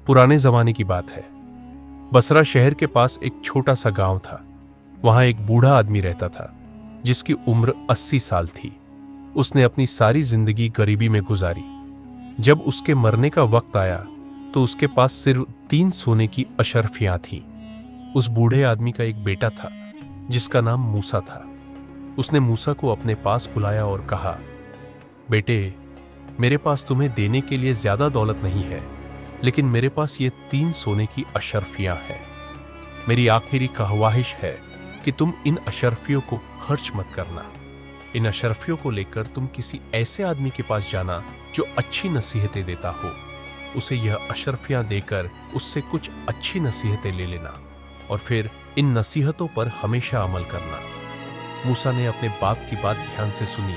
पुराने जमाने की बात है। बसरा शहर के पास एक छोटा सा गांव था। वहां एक बूढ़ा आदमी रहता था जिसकी उम्र 80 साल थी। उसने अपनी सारी जिंदगी गरीबी में गुजारी। जब उसके मरने का वक्त आया तो उसके पास सिर्फ 3 सोने की अशर्फियां थीं। उस बूढ़े आदमी का एक बेटा था जिसका नाम मूसा था। उसने मूसा को अपने पास बुलाया और कहा, बेटे, मेरे पास तुम्हें देने के लिए ज्यादा दौलत नहीं है, लेकिन मेरे पास ये 3 सोने की अशर्फियां हैं। मेरी आखिरी ख्वाहिश है कि तुम इन अशर्फियों को खर्च मत करना। इन अशर्फियों को लेकर तुम किसी ऐसे आदमी के पास जाना जो अच्छी नसीहतें देता हो। उसे यह अशर्फियां देकर उससे कुछ अच्छी नसीहतें ले लेना और फिर इन नसीहतों पर हमेशा अमल करना। मूसा ने अपने बाप की बात ध्यान से सुनी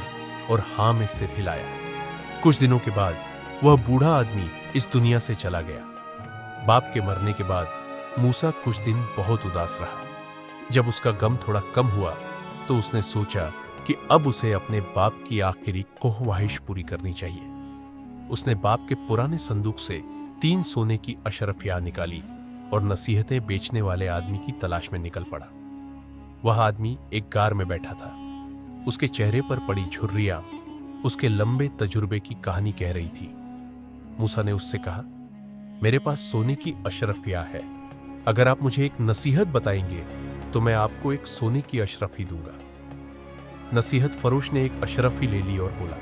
और हां में सिर हिलाया। कुछ दिनों के बाद वह बूढ़ा आदमी इस दुनिया से चला गया। बाप के मरने के बाद मूसा कुछ दिन बहुत उदास रहा। जब उसका गम थोड़ा कम हुआ तो उसने सोचा कि अब उसे अपने बाप की आखिरी ख्वाहिश पूरी करनी चाहिए। उसने बाप के पुराने संदूक से 3 सोने की अशर्फियां निकाली और नसीहतें बेचने वाले आदमी की तलाश में निकल पड़ा। वह आदमी एक गार में बैठा था। उसके चेहरे पर पड़ी झुर्रियां उसके लंबे तजुर्बे की कहानी कह रही थी। मूसा ने उससे कहा, मेरे पास सोने की अशर्फियां है। अगर आप मुझे एक नसीहत बताएंगे तो मैं आपको एक सोने की अशरफी दूंगा। नसीहत फरोश ने एक अशरफी ले ली और बोला,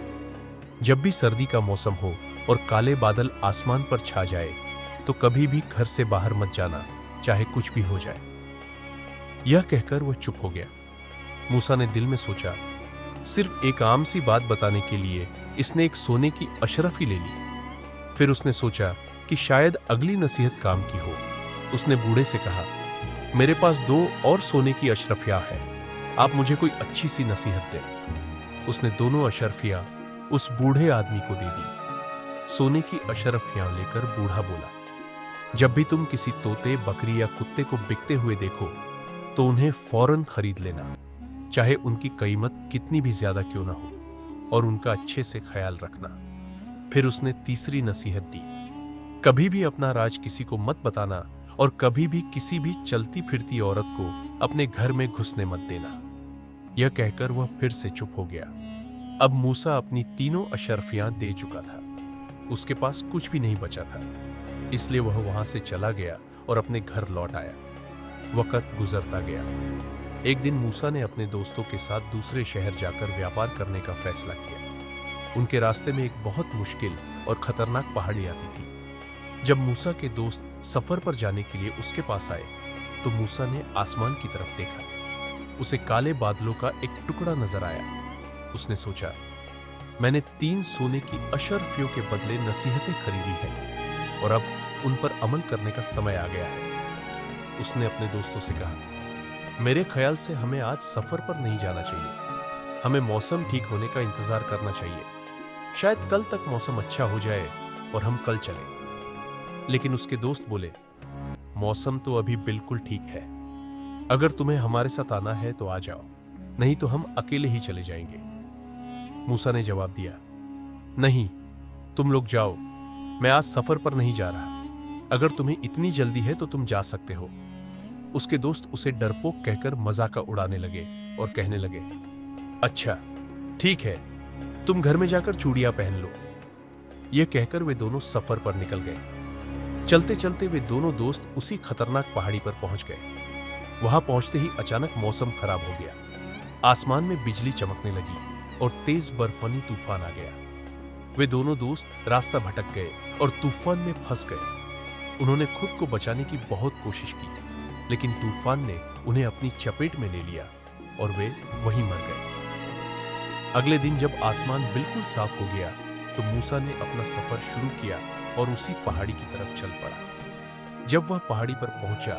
जब भी सर्दी का मौसम हो और काले बादल आसमान पर छा जाए तो कभी भी घर से बाहर मत जाना, चाहे कुछ भी हो जाए। यह कहकर वह चुप हो गया। मूसा ने दिल में सोचा, सिर्फ एक आम सी बात बताने के लिए इसने एक सोने की अशरफी ले ली। फिर उसने सोचा कि शायद अगली नसीहत काम की हो। उसने बूढ़े से कहा, मेरे पास 2 और सोने की अशरफियां हैं, आप मुझे कोई अच्छी सी नसीहत दें। उसने दोनों अशरफियां उस बूढ़े आदमी को दे दी। सोने की अशरफियां लेकर बूढ़ा बोला, जब भी तुम किसी तोते, बकरी या कुत्ते को बिकते हुए देखो तो उन्हें फौरन खरीद लेना, चाहे उनकी कीमत कितनी भी ज्यादा क्यों ना हो, और उनका अच्छे से ख्याल रखना। फिर उसने तीसरी नसीहत दी, कभी भी अपना राज किसी को मत बताना और कभी भी किसी भी चलती फिरती औरत को अपने घर में घुसने मत देना। यह कहकर वह फिर से चुप हो गया। अब मूसा अपनी तीनों अशर्फियां दे चुका था। उसके पास कुछ भी नहीं बचा था, इसलिए वह वहां से चला गया और अपने घर लौट आया। वक्त गुजरता गया। एक दिन मूसा ने अपने दोस्तों के साथ दूसरे शहर जाकर व्यापार करने का फैसला किया। उनके रास्ते में एक बहुत मुश्किल और खतरनाक पहाड़ी आती थी। जब मूसा के दोस्त सफर पर जाने के लिए उसके पास आए तो मूसा ने आसमान की तरफ देखा। उसे काले बादलों का एक टुकड़ा नजर आया। उसने सोचा, मैंने 3 सोने की अशर्फियों के बदले नसीहतें खरीदी हैं और अब उन पर अमल करने का समय आ गया है। उसने अपने दोस्तों से कहा, मेरे ख्याल से हमें आज सफर पर नहीं जाना चाहिए। हमें मौसम ठीक होने का इंतजार करना चाहिए। शायद कल तक मौसम अच्छा हो जाए और हम कल चलें। लेकिन उसके दोस्त बोले, मौसम तो अभी बिल्कुल ठीक है। अगर तुम्हें हमारे साथ आना है तो आ जाओ, नहीं तो हम अकेले ही चले जाएंगे। मूसा ने जवाब दिया, नहीं, तुम लोग जाओ, मैं आज सफर पर नहीं जा रहा। अगर तुम्हें इतनी जल्दी है तो तुम जा सकते हो। उसके दोस्त उसे डरपोक कहकर मजाक उड़ाने लगे और कहने लगे, अच्छा ठीक है, तुम घर में जाकर चूड़ियां पहन लो। यह कहकर वे दोनों सफर पर निकल गए। चलते चलते वे दोनों दोस्त उसी खतरनाक पहाड़ी पर पहुंच गए। वहां पहुंचते ही अचानक मौसम खराब हो गया। आसमान में बिजली चमकने लगी और तेज बर्फानी तूफान आ गया। वे दोनों दोस्त रास्ता भटक गए और तूफान में फंस गए। उन्होंने खुद को बचाने की बहुत कोशिश की, लेकिन तूफान ने उन्हें अपनी चपेट में ले लिया और वे वहीं मर गए। अगले दिन जब आसमान बिल्कुल साफ हो गया तो मूसा ने अपना सफर शुरू किया और उसी पहाड़ी की तरफ चल पड़ा। जब वह पहाड़ी पर पहुंचा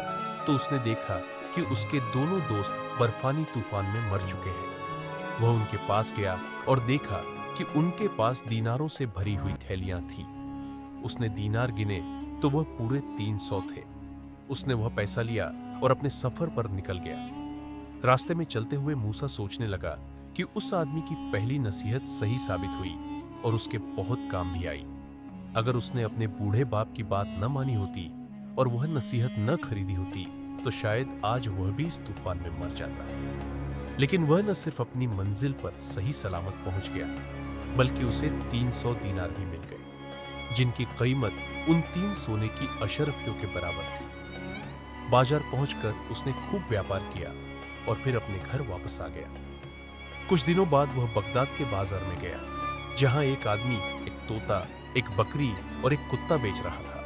तो उसने देखा कि उसके दोनों दोस्त बर्फानी तूफान में मर चुके हैं। वह उनके पास गया और देखा कि उनके पास दीनारों से भरी हुई थैलियां थीं। उसने दीनार गिने तो वह पूरे 300 थे। उसने वह पैसा लिया और अपने सफर पर निकल गया। रास्ते में चलते हुए मूसा सोचने लगा कि उस आदमी की पहली नसीहत सही साबित हुई और उसके बहुत काम भी आई। अगर उसने अपने बूढ़े बाप की बात न मानी होती और वह नसीहत न खरीदी होती तो शायद आज वह भी इस तूफान में मर जाता। लेकिन वह न सिर्फ अपनी मंजिल पर सही सलामत पहुंच गया, बल्कि उसे 300 दीनार भी मिल गए, जिनकी कीमत उन 3 सोने की अशरफियों के बराबर थी। बाजार पहुंचकर उसने खूब व्यापार किया और फिर अपने घर वापस आ गया। कुछ दिनों बाद वह बगदाद के बाजार में गया, जहां एक आदमी एक तोता, एक बकरी और एक कुत्ता बेच रहा था।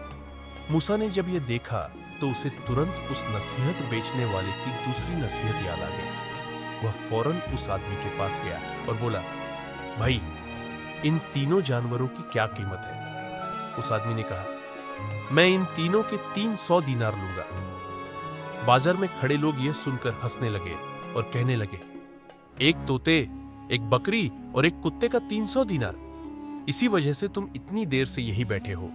मूसा ने जब यह देखा तो उसे तुरंत उस नसीहत बेचने वाले की दूसरी नसीहत याद आ गई। वह फौरन उस आदमी के पास गया और बोला, भाई, इन तीनों जानवरों की क्या कीमत है? उस आदमी ने कहा, मैं इन तीनों के 300 दीनार लूंगा। बाजार में खड़े लोग यह सुनकर हंसने लगे और कहने लगे, एक तोते, एक बकरी और एक कुत्ते का 300 दीनार? इसी वजह से तुम इतनी देर से यही बैठे हो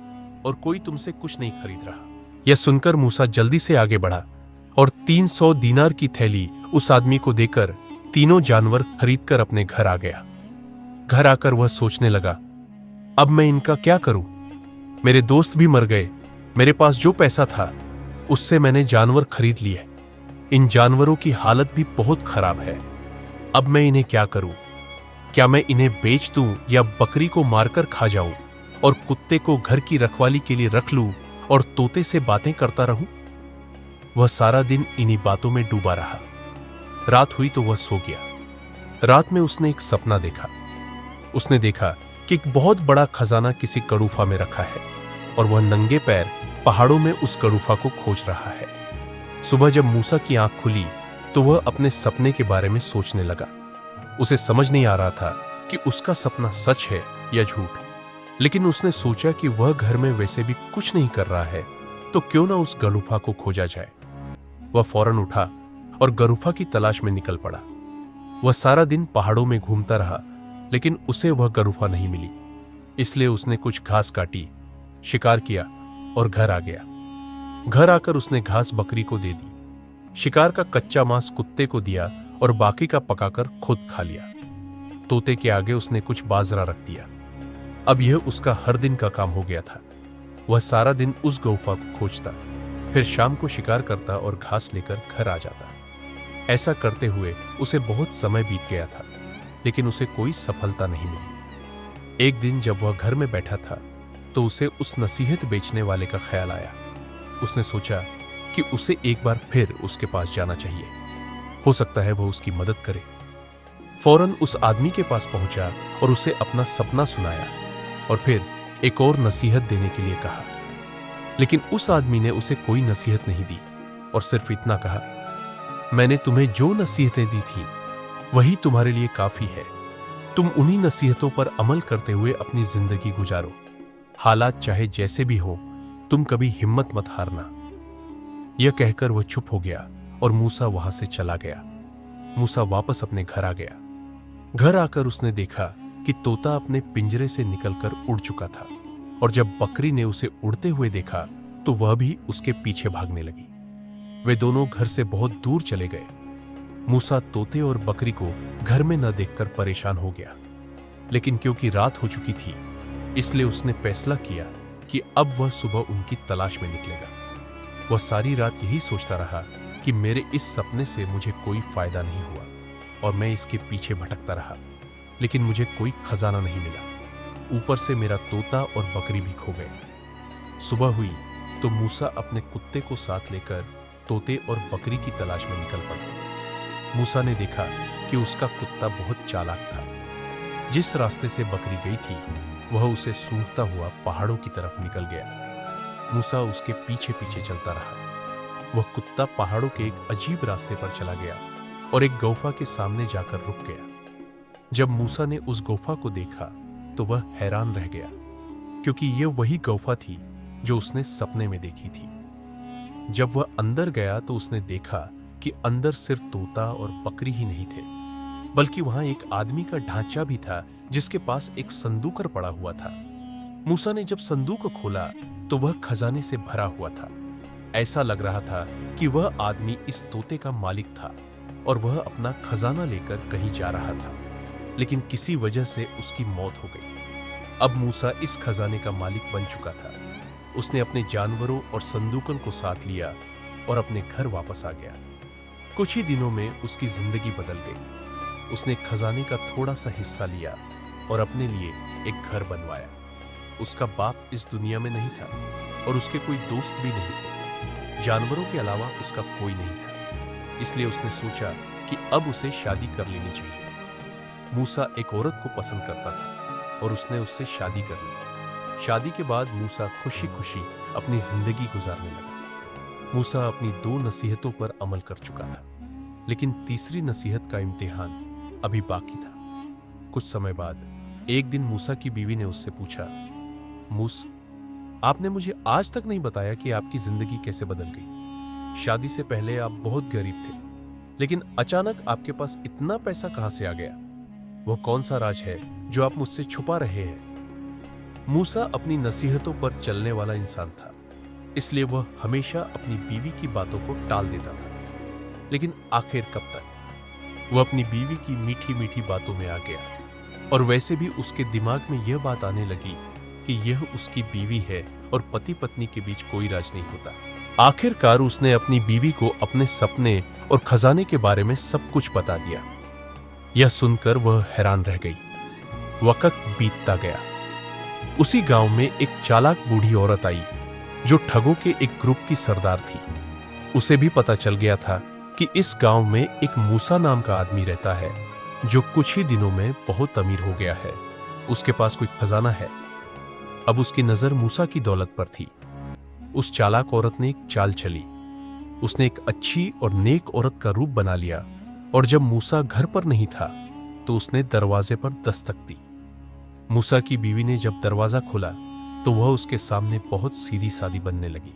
और कोई तुमसे कुछ नहीं खरीद रहा। यह सुनकर मूसा जल्दी से आगे बढ़ा और 300 दीनार की थैली उस आदमी को देकर तीनों जानवर खरीदकर अपने घर आ गया। घर आकर वह सोचने लगा, अब मैं इनका क्या करूं? मेरे दोस्त भी मर गए, मेरे पास जो पैसा था उससे मैंने जानवर खरीद लिए। इन जानवरों की हालत भी बहुत खराब है। अब मैं इन्हें क्या करूं? क्या मैं इन्हें बेच दूं या बकरी को मारकर खा जाऊं और कुत्ते को घर की रखवाली के लिए रख लूं और तोते से बातें करता रहूं? वह सारा दिन इन्हीं बातों में डूबा रहा। रात हुई तो वह सो गया। रात में उसने एक सपना देखा। उसने देखा कि एक बहुत बड़ा खजाना किसी गड़ूफा में रखा है और वह नंगे पैर पहाड़ों में उस गड़ूफा को खोज रहा है। सुबह जब मूसा की आंख खुली तो वह अपने सपने के बारे में सोचने लगा। उसे समझ नहीं आ रहा था कि उसका सपना सच है या झूठ, लेकिन उसने सोचा कि वह घर में वैसे भी कुछ नहीं कर रहा है, तो क्यों ना उस गड़ूफा को खोजा जाए। वह फौरन उठा और गड़ूफा की तलाश में निकल पड़ा। वह सारा दिन पहाड़ों में घूमता रहा, लेकिन उसे वह गड़ूफा नहीं मिली। इसलिए उसने कुछ घास काटी, शिकार किया और घर आ गया। घर आकर उसने घास बकरी को दे दी, शिकार का कच्चा मांस कुत्ते को दिया और बाकी का पकाकर खुद खा लिया। तोते के आगे उसने कुछ बाजरा रख दिया। अब यह उसका हर दिन का काम हो गया था। वह सारा दिन उस गौफा को खोजता, फिर शाम को शिकार करता और घास लेकर घर आ जाता। ऐसा करते हुए उसे बहुत समय बीत गया था, लेकिन उसे कोई सफलता नहीं मिली। एक दिन जब वह घर में बैठा था तो उसे उस नसीहत बेचने वाले का ख्याल आया। उसने सोचा कि उसे एक बार फिर उसके पास जाना चाहिए, हो सकता है वह उसकी मदद करे। फौरन उस आदमी के पास पहुंचा और उसे अपना सपना सुनाया और फिर एक और नसीहत देने के लिए कहा। लेकिन उस आदमी ने उसे कोई नसीहत नहीं दी और सिर्फ इतना कहा, मैंने तुम्हें जो नसीहतें दी थी वही तुम्हारे लिए काफी है। तुम उन्हीं नसीहतों पर अमल करते हुए अपनी जिंदगी गुजारो। हालात चाहे जैसे भी हो, तुम कभी हिम्मत मत हारना। यह कहकर वह चुप हो गया और मूसा वहां से चला गया। मूसा वापस अपने घर आ गया। घर आकर उसने देखा कि तोता अपने पिंजरे से निकलकर उड़ चुका था और जब बकरी ने उसे उड़ते हुए देखा तो वह भी उसके पीछे भागने लगी। वे दोनों घर से बहुत दूर चले गए। मूसा तोते और बकरी को घर में न देखकर परेशान हो गया, लेकिन क्योंकि रात हो चुकी थी इसलिए उसने फैसला किया कि अब वह सुबह उनकी तलाश में निकलेगा। वह सारी रात यही सोचता रहा कि मेरे इस सपने से मुझे कोई फायदा नहीं हुआ और मैं इसके पीछे भटकता रहा, लेकिन मुझे कोई खजाना नहीं मिला। ऊपर से मेरा तोता और बकरी भी खो गए। सुबह हुई तो मूसा अपने कुत्ते को साथ लेकर तोते और बकरी की तलाश में निकल पड़ा। मूसा ने देखा कि उसका कुत्ता बहुत चालाक था। जिस रास्ते से बकरी गई थी वह उसे सूंघता हुआ पहाड़ों की तरफ निकल गया। मूसा उसके पीछे पीछे चलता रहा। वह कुत्ता पहाड़ों के एक अजीब रास्ते पर चला गया और एक गुफा के सामने जाकर रुक गया। जब मूसा ने उस गुफा को देखा तो वह हैरान रह गया, क्योंकि यह वही गुफा थी जो उसने सपने में देखी थी। जब वह अंदर गया तो उसने देखा कि अंदर सिर्फ तोता और बकरी ही नहीं थे, बल्कि वहां एक आदमी का ढांचा भी था जिसके पास एक संदूक पड़ा हुआ था। मूसा ने जब संदूक खोला तो वह खजाने से भरा हुआ था। ऐसा लग रहा था कि वह आदमी इस तोते का मालिक था और वह अपना खजाना लेकर कहीं जा रहा था, लेकिन किसी वजह से उसकी मौत हो गई। अब मूसा इस खजाने का मालिक बन चुका था। उसने अपने जानवरों और संदूकन को साथ लिया और अपने घर वापस आ गया। कुछ ही दिनों में उसकी जिंदगी बदल गई। उसने खजाने का थोड़ा सा हिस्सा लिया और अपने लिए एक घर बनवाया। उसका बाप इस दुनिया में नहीं था और उसके कोई दोस्त भी नहीं थे। जानवरों के अलावा उसका कोई नहीं था। इसलिए उसने सोचा कि अब उसे शादी कर लेनी चाहिए। मूसा एक औरत को पसंद करता था और उसने उससे शादी कर ली। शादी के बाद मूसा खुशी खुशी अपनी जिंदगी गुजारने लगा। मूसा अपनी 2 नसीहतों पर अमल कर चुका था, लेकिन तीसरी नसीहत का इम्तिहान अभी बाकी था। कुछ समय बाद एक दिन मूसा की बीवी ने उससे पूछा, मूस, आपने मुझे आज तक नहीं बताया कि आपकी जिंदगी कैसे बदल गई। शादी से पहले आप बहुत गरीब थे, लेकिन अचानक आपके पास इतना पैसा कहां से आ गया? वह कौन सा राज है जो आप मुझसे छुपा रहे हैं? मूसा अपनी नसीहतों पर चलने वाला इंसान था, इसलिए वह हमेशा अपनी बीवी की बातों को टाल देता था। लेकिन आखिर कब तक? वह अपनी बीवी की मीठी मीठी बातों में आ गया और वैसे भी उसके दिमाग में यह बात आने लगी कि यह उसकी बीवी है और पति पत्नी के बीच कोई राज नहीं होता। आखिरकार उसने अपनी बीवी को अपने सपने और खजाने के बारे में सब कुछ बता दिया। यह सुनकर वह हैरान रह गई। वक्त बीतता गया। उसी गांव में एक चालाक बूढ़ी औरत आई जो ठगों के एक ग्रुप की सरदार थी। उसे भी पता चल गया था कि इस गांव में एक मूसा नाम का आदमी रहता है जो कुछ ही दिनों में बहुत अमीर हो गया है। उसके पास कोई खजाना है। अब उसकी नजर मूसा की दौलत पर थी। उस चालाक औरत ने एक चाल चली। उसने एक अच्छी और नेक औरत का रूप बना लिया और जब मूसा घर पर नहीं था तो उसने दरवाजे पर दस्तक दी। मूसा की बीवी ने जब दरवाजा खोला तो वह उसके सामने बहुत सीधी सादी बनने लगी।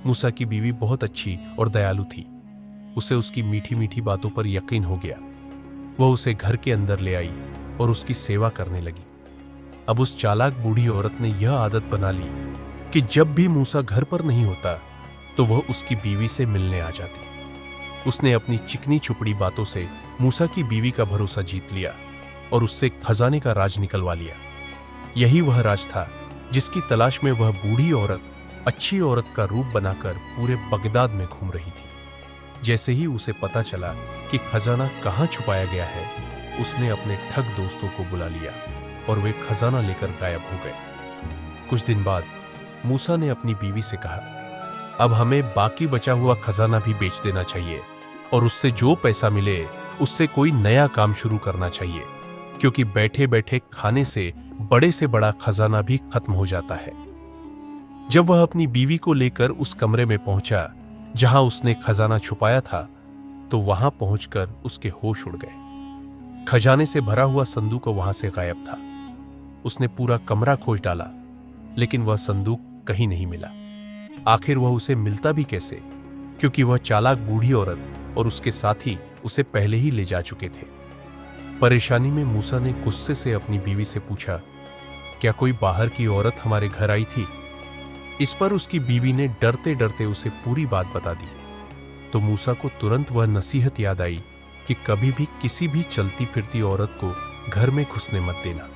मूसा की बीवी बहुत अच्छी और दयालु थी। उसे उसकी मीठी मीठी बातों पर यकीन हो गया। वह उसे घर के अंदर ले आई और उसकी सेवा करने लगी। अब उस चालाक बूढ़ी औरत ने यह आदत बना ली कि जब भी मूसा घर पर नहीं होता तो वह उसकी बीवी से मिलने आ जाती। उसने अपनी चिकनी छुपड़ी बातों से मूसा की बीवी का भरोसा जीत लिया और उससे खजाने का राज निकलवा लिया। यही वह राज था जिसकी तलाश में वह बूढ़ी औरत अच्छी औरत का रूप बनाकर पूरे बगदाद में घूम रही थी। जैसे ही उसे पता चला कि खजाना कहां छुपाया गया है, उसने अपने ठग दोस्तों को बुला लिया और वे खजाना लेकर गायब हो गए। कुछ दिन बाद मूसा ने अपनी बीवी से कहा, अब हमें बाकी बचा हुआ खजाना भी बेच देना चाहिए और उससे जो पैसा मिले उससे कोई नया काम शुरू करना चाहिए, क्योंकि बैठे बैठे खाने से बड़ा खजाना भी खत्म हो जाता है। जब वह अपनी बीवी को लेकर उस कमरे में पहुंचा जहां उसने खजाना छुपाया था, तो वहां पहुंचकर उसके होश उड़ गए। खजाने से भरा हुआ संदूक वहां से गायब था। उसने पूरा कमरा खोज डाला, लेकिन वह संदूक कहीं नहीं मिला। आखिर वह उसे मिलता भी कैसे, क्योंकि वह चालाक बूढ़ी औरत और उसके साथी उसे पहले ही ले जा चुके थे। परेशानी में मूसा ने गुस्से से अपनी बीवी से पूछा, क्या कोई बाहर की औरत हमारे घर आई थी? इस पर उसकी बीवी ने डरते डरते उसे पूरी बात बता दी। तो मूसा को तुरंत वह नसीहत याद आई कि कभी भी किसी भी चलती फिरती औरत को घर में घुसने मत देना।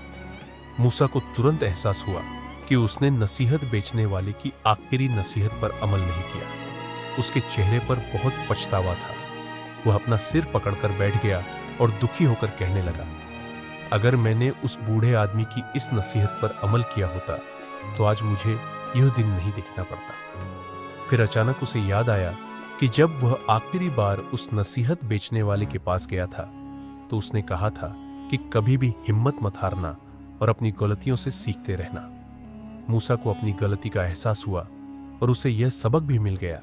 मूसा को तुरंत एहसास हुआ कि उसने नसीहत बेचने वाले की आखिरी नसीहत पर अमल नहीं किया। उसके चेहरे पर बहुत पछतावा था। वह अपना सिर पकड़कर बैठ गया और दुखी होकर कहने लगा, अगर मैंने उस बूढ़े आदमी की इस नसीहत पर अमल किया होता तो आज मुझे यह दिन नहीं देखना पड़ता। फिर अचानक उसे याद आया कि जब वह आखिरी बार उस नसीहत बेचने वाले के पास गया था तो उसने कहा था कि कभी भी हिम्मत मत हारना और अपनी गलतियों से सीखते रहना। मूसा को अपनी गलती का एहसास हुआ और उसे यह सबक भी मिल गया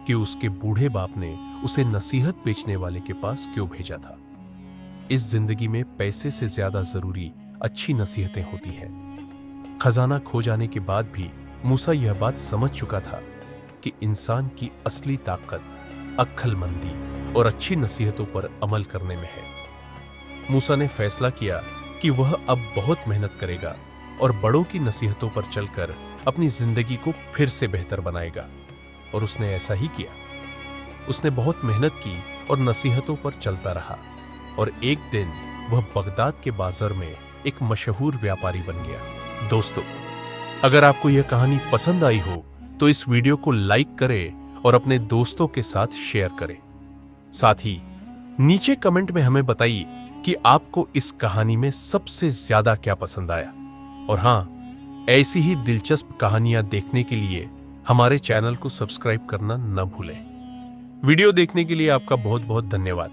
कि उसके बूढ़े बाप ने उसे नसीहत बेचने वाले के पास क्यों भेजा था। इस जिंदगी में पैसे से ज्यादा जरूरी अच्छी नसीहतें होती हैं। खजाना खो जाने के बाद भी मूसा यह बात समझ चुका था कि इंसान की असली ताकत अक्लमंदी और अच्छी नसीहतों पर अमल करने में है। मूसा ने फैसला किया कि वह अब बहुत मेहनत करेगा और बड़ों की नसीहतों पर चलकर अपनी जिंदगी को फिर से बेहतर बनाएगा, और उसने ऐसा ही किया। उसने बहुत मेहनत की और नसीहतों पर चलता रहा, और एक दिन वह बगदाद के बाजार में एक मशहूर व्यापारी बन गया। दोस्तों, अगर आपको यह कहानी पसंद आई हो तो इस वीडियो को लाइक करें और अपने दोस्तों के साथ शेयर करें। साथ ही नीचे कमेंट में हमें बताइए कि आपको इस कहानी में सबसे ज्यादा क्या पसंद आया। और हां, ऐसी ही दिलचस्प कहानियां देखने के लिए हमारे चैनल को सब्सक्राइब करना न भूलें। वीडियो देखने के लिए आपका बहुत बहुत धन्यवाद।